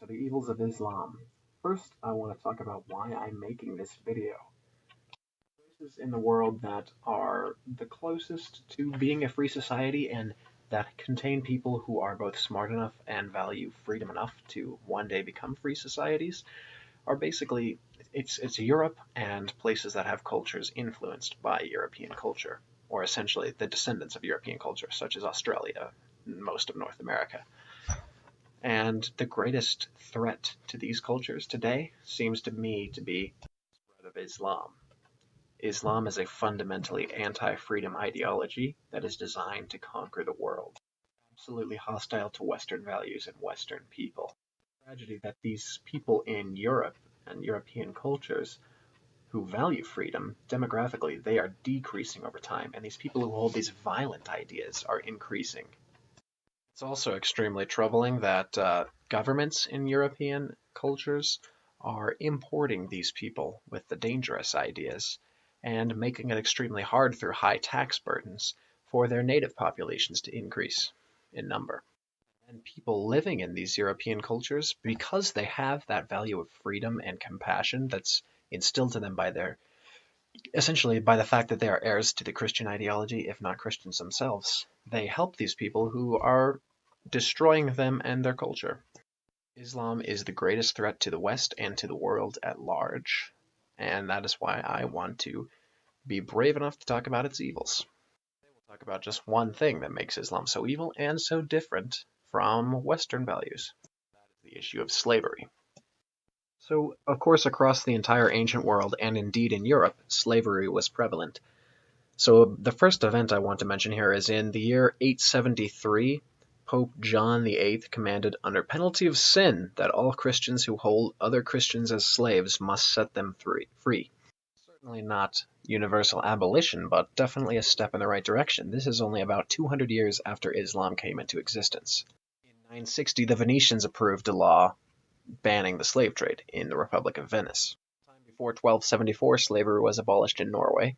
So the evils of Islam. First, I want to talk about why I'm making this video. Places in the world that are the closest to being a free society and that contain people who are both smart enough and value freedom enough to one day become free societies are basically it's Europe and places that have cultures influenced by European culture, or essentially the descendants of European culture, such as Australia, most of North America. And the greatest threat to these cultures today seems to me to be the spread of Islam. Islam is a fundamentally anti-freedom ideology that is designed to conquer the world, absolutely hostile to Western values and Western people. The tragedy that these people in Europe and European cultures who value freedom, demographically, they are decreasing over time, and these people who hold these violent ideas are increasing. It's also extremely troubling that governments in European cultures are importing these people with the dangerous ideas and making it extremely hard through high tax burdens for their native populations to increase in number. And people living in these European cultures, because they have that value of freedom and compassion that's instilled to them by their, essentially by the fact that they are heirs to the Christian ideology, if not Christians themselves, they help these people who are destroying them and their culture. Islam is the greatest threat to the West and to the world at large, and that is why I want to be brave enough to talk about its evils. We'll talk about just one thing that makes Islam so evil and so different from Western values. That is the issue of slavery. So, of course, across the entire ancient world, and indeed in Europe, slavery was prevalent. So the first event I want to mention here is in the year 873, Pope John VIII commanded under penalty of sin that all Christians who hold other Christians as slaves must set them free. Certainly not universal abolition, but definitely a step in the right direction. This is only about 200 years after Islam came into existence. In 960, the Venetians approved a law banning the slave trade in the Republic of Venice. Before 1274, slavery was abolished in Norway.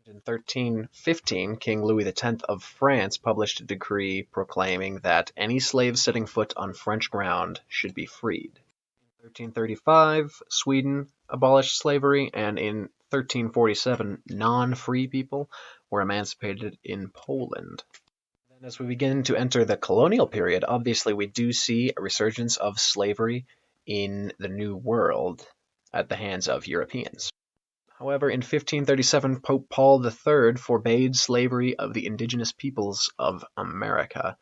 In 1315, King Louis X of France published a decree proclaiming that any slave setting foot on French ground should be freed. In 1335, Sweden abolished slavery, and in 1347, non-free people were emancipated in Poland. Then as we begin to enter the colonial period, obviously we do see a resurgence of slavery in the New World at the hands of Europeans. However, in 1537, Pope Paul III forbade slavery of the indigenous peoples of America,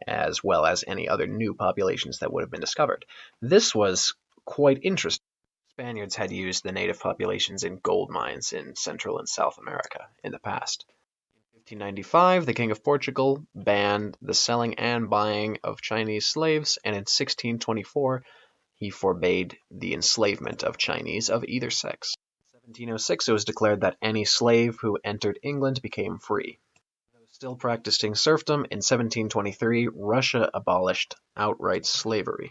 as well as any other new populations that would have been discovered. This was quite interesting. Spaniards had used the native populations in gold mines in Central and South America in the past. In 1595, the King of Portugal banned the selling and buying of Chinese slaves, and in 1624, he forbade the enslavement of Chinese of either sex. 1706, it was declared that any slave who entered England became free. Though still practicing serfdom, in 1723, Russia abolished outright slavery.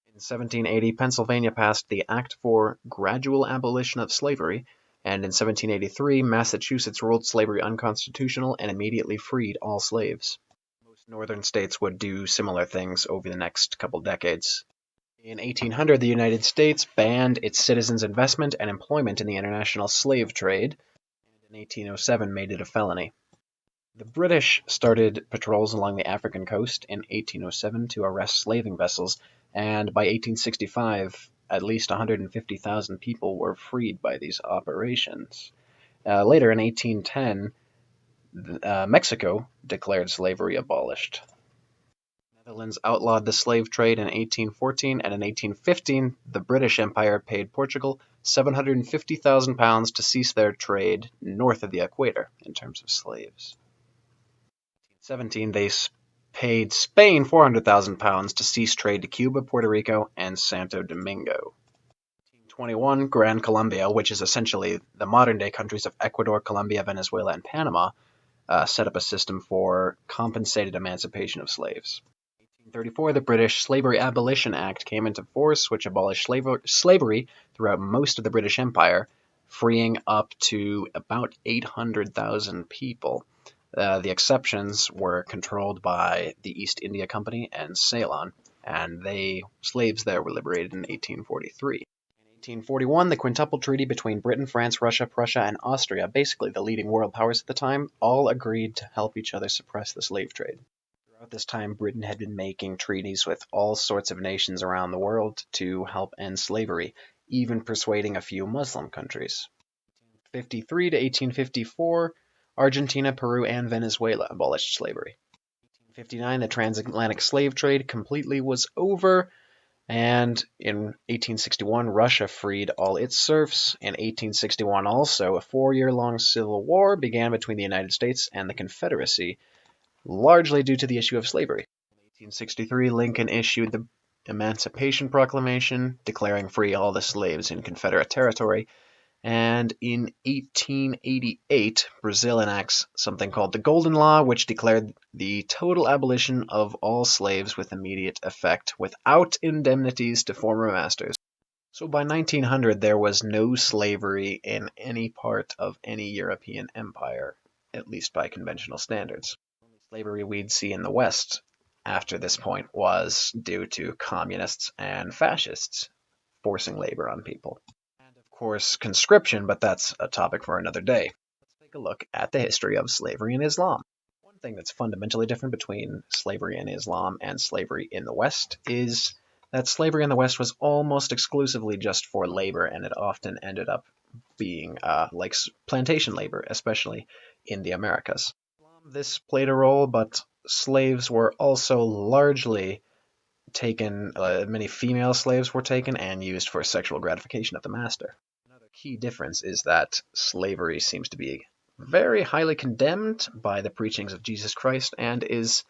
In 1780, Pennsylvania passed the Act for Gradual Abolition of Slavery, and in 1783, Massachusetts ruled slavery unconstitutional and immediately freed all slaves. Most northern states would do similar things over the next couple decades. In 1800, the United States banned its citizens' investment and employment in the international slave trade, and in 1807 made it a felony. The British started patrols along the African coast in 1807 to arrest slaving vessels, and by 1865, at least 150,000 people were freed by these operations. Later, in 1810, Mexico declared slavery abolished. Netherlands outlawed the slave trade in 1814, and in 1815, the British Empire paid Portugal £750,000 to cease their trade north of the equator in terms of slaves. In 1817, they paid Spain £400,000 to cease trade to Cuba, Puerto Rico, and Santo Domingo. In 1821, Gran Colombia, which is essentially the modern-day countries of Ecuador, Colombia, Venezuela, and Panama, set up a system for compensated emancipation of slaves. 1834, the British Slavery Abolition Act came into force, which abolished slavery throughout most of the British Empire, freeing up to about 800,000 people. The exceptions were controlled by the East India Company and Ceylon. and slaves there were liberated in 1843. In 1841, the Quintuple Treaty between Britain, France, Russia, Prussia, and Austria, basically the leading world powers at the time, all agreed to help each other suppress the slave trade. Throughout this time, Britain had been making treaties with all sorts of nations around the world to help end slavery, even persuading a few Muslim countries. 1853 to 1854, Argentina, Peru, and Venezuela abolished slavery. 1859, the transatlantic slave trade completely was over, and in 1861, Russia freed all its serfs. In 1861 also, a 4-year-long civil war began between the United States and the Confederacy, largely due to the issue of slavery. In 1863, Lincoln issued the Emancipation Proclamation, declaring free all the slaves in Confederate territory, and in 1888, Brazil enacts something called the Golden Law, which declared the total abolition of all slaves with immediate effect, without indemnities to former masters. So by 1900, there was no slavery in any part of any European empire, at least by conventional standards. The only slavery we'd see in the West after this point was due to communists and fascists forcing labor on people. Of course, conscription, but that's a topic for another day. Let's take a look at the history of slavery in Islam. One thing that's fundamentally different between slavery in Islam and slavery in the West is that slavery in the West was almost exclusively just for labor, and it often ended up being like plantation labor, especially in the Americas. This played a role, but slaves were also largely taken, many female slaves were taken and used for sexual gratification of the master. Another key difference is that slavery seems to be very highly condemned by the preachings of Jesus Christ and is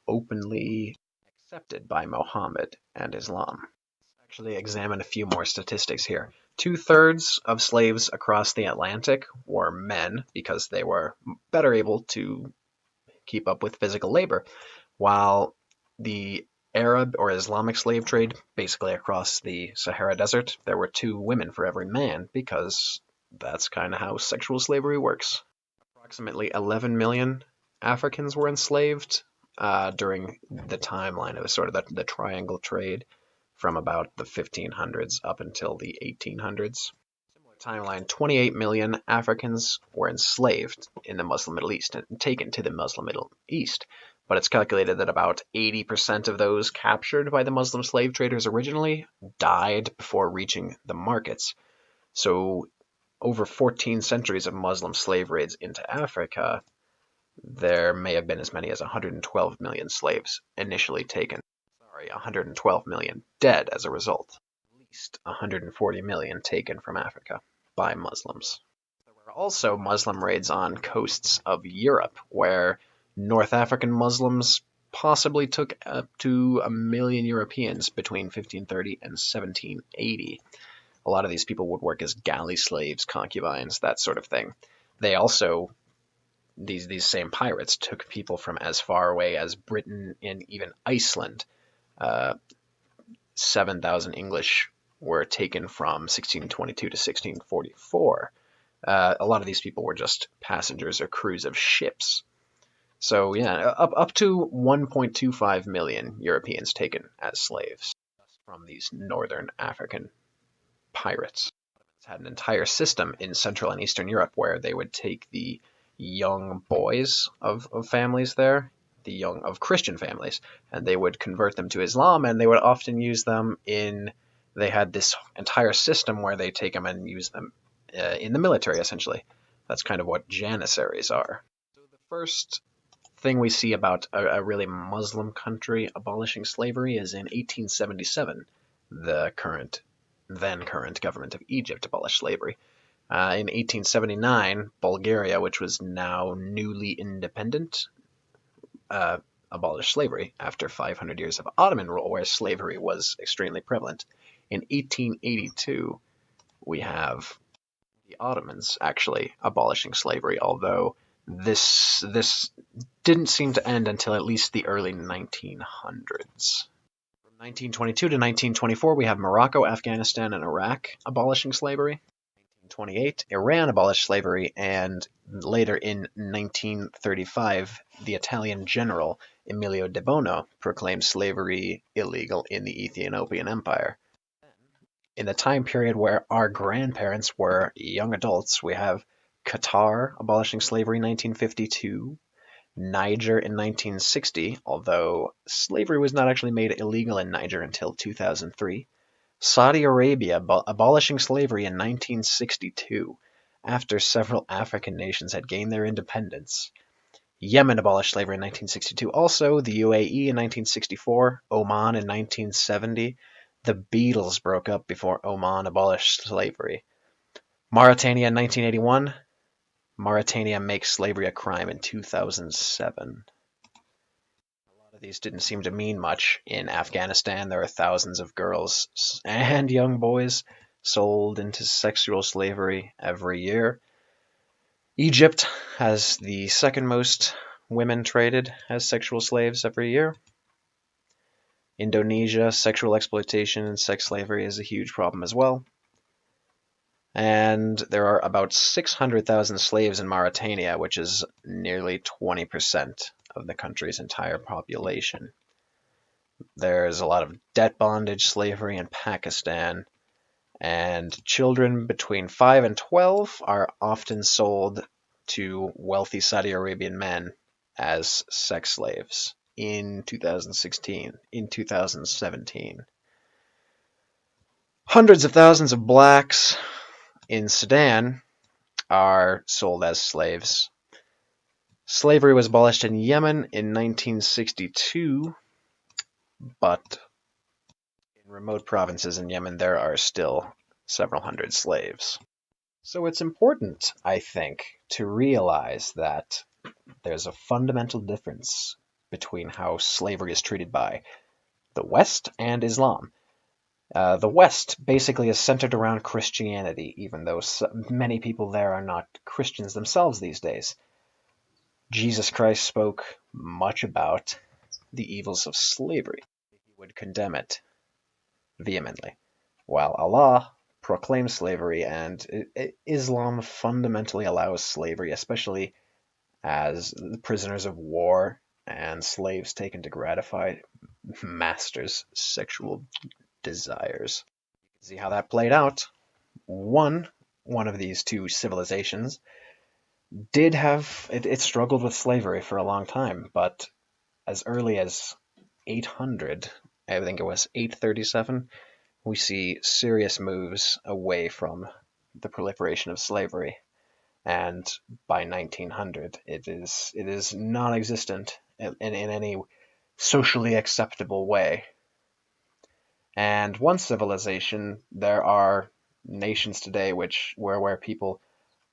openly accepted by Mohammed and Islam. Let's actually examine a few more statistics here. 2/3 of slaves across the Atlantic were men because they were better able to keep up with physical labor, while the Arab or Islamic slave trade, basically across the Sahara Desert, there were 2 women for every man because that's kind of how sexual slavery works. Approximately 11 million Africans were enslaved during the timeline of sort of the triangle trade from about the 1500s up until the 1800s. Similar timeline, 28 million Africans were enslaved in the Muslim Middle East and taken to the Muslim Middle East. But it's calculated that about 80% of those captured by the Muslim slave traders originally died before reaching the markets. So over 14 centuries of Muslim slave raids into Africa, there may have been as many as 112 million slaves initially taken. 112 million dead as a result. At least 140 million taken from Africa by Muslims. There were also Muslim raids on coasts of Europe, where North African Muslims possibly took up to 1 million Europeans between 1530 and 1780. A lot of these people would work as galley slaves, concubines, that sort of thing. They also, these same pirates, took people from as far away as Britain and even Iceland. 7,000 English were taken from 1622 to 1644. A lot of these people were just passengers or crews of ships. So yeah, up to 1.25 million Europeans taken as slaves from these northern African pirates. They had an entire system in Central and Eastern Europe where they would take the young boys of families there, of Christian families, and they would convert them to Islam, and they would often use them they had this entire system where they take them and use them in the military, essentially. That's kind of what janissaries are. So the first thing we see about a really Muslim country abolishing slavery is in 1877. The then current government of Egypt abolished slavery. In 1879, Bulgaria, which was now newly independent, abolished slavery after 500 years of Ottoman rule, where slavery was extremely prevalent. In 1882, we have the Ottomans actually abolishing slavery, although this didn't seem to end until at least the early 1900s. From 1922 to 1924, we have Morocco, Afghanistan, and Iraq abolishing slavery. 1828, Iran abolished slavery, and later in 1935, the Italian general Emilio de Bono proclaimed slavery illegal in the Ethiopian Empire. In the time period where our grandparents were young adults, we have Qatar abolishing slavery in 1952, Niger in 1960, although slavery was not actually made illegal in Niger until 2003. Saudi Arabia abolishing slavery in 1962, after several African nations had gained their independence. Yemen abolished slavery in 1962 also, the UAE in 1964, Oman in 1970. The Beatles broke up before Oman abolished slavery. Mauritania in 1981. Mauritania makes slavery a crime in 2007. A lot of these didn't seem to mean much. In Afghanistan, there are thousands of girls and young boys sold into sexual slavery every year. Egypt has the second most women traded as sexual slaves every year. Indonesia, sexual exploitation and sex slavery is a huge problem as well. And there are about 600,000 slaves in Mauritania, which is nearly 20% of the country's entire population. There's a lot of debt bondage slavery in Pakistan, and children between 5 and 12 are often sold to wealthy Saudi Arabian men as sex slaves in 2016, in 2017. Hundreds of thousands of blacks in Sudan are sold as slaves. Slavery was abolished in Yemen in 1962, but in remote provinces in Yemen there are still several hundred slaves. So it's important, I think, to realize that there's a fundamental difference between how slavery is treated by the West and Islam. The West basically is centered around Christianity, even though many people there are not Christians themselves these days. Jesus Christ spoke much about the evils of slavery. He would condemn it vehemently, while Allah proclaims slavery, and Islam fundamentally allows slavery, especially as prisoners of war and slaves taken to gratify masters' sexual desires. You can see how that played out. One of these two civilizations did have, it struggled with slavery for a long time, but as early as 800, I think it was 837, we see serious moves away from the proliferation of slavery. And by 1900, it is non-existent in any socially acceptable way. And one civilization, there are nations today where people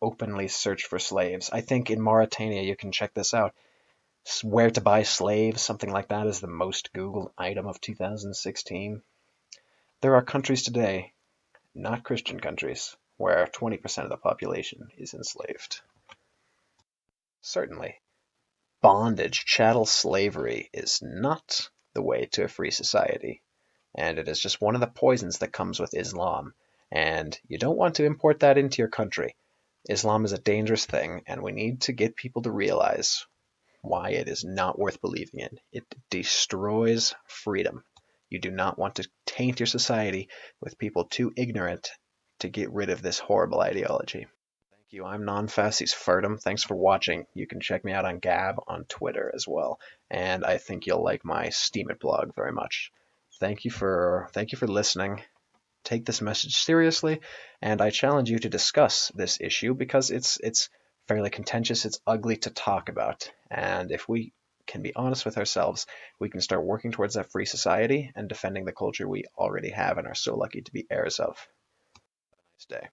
openly search for slaves. I think in Mauritania, you can check this out. Where to buy slaves, something like that, is the most Googled item of 2016. There are countries today, not Christian countries, where 20% of the population is enslaved. Certainly, bondage, chattel slavery is not the way to a free society, and it is just one of the poisons that comes with Islam, and you don't want to import that into your country. Islam is a dangerous thing, and we need to get people to realize why it is not worth believing in. It destroys freedom. You do not want to taint your society with people too ignorant to get rid of this horrible ideology. Thank you. I'm Non-Fascist Ferdum. Thanks for watching. You can check me out on Gab on Twitter as well, and I think you'll like my Steemit blog very much. Thank you for listening. Take this message seriously, and I challenge you to discuss this issue because it's fairly contentious. It's ugly to talk about, and if we can be honest with ourselves, we can start working towards that free society and defending the culture we already have and are so lucky to be heirs of. Have a nice day.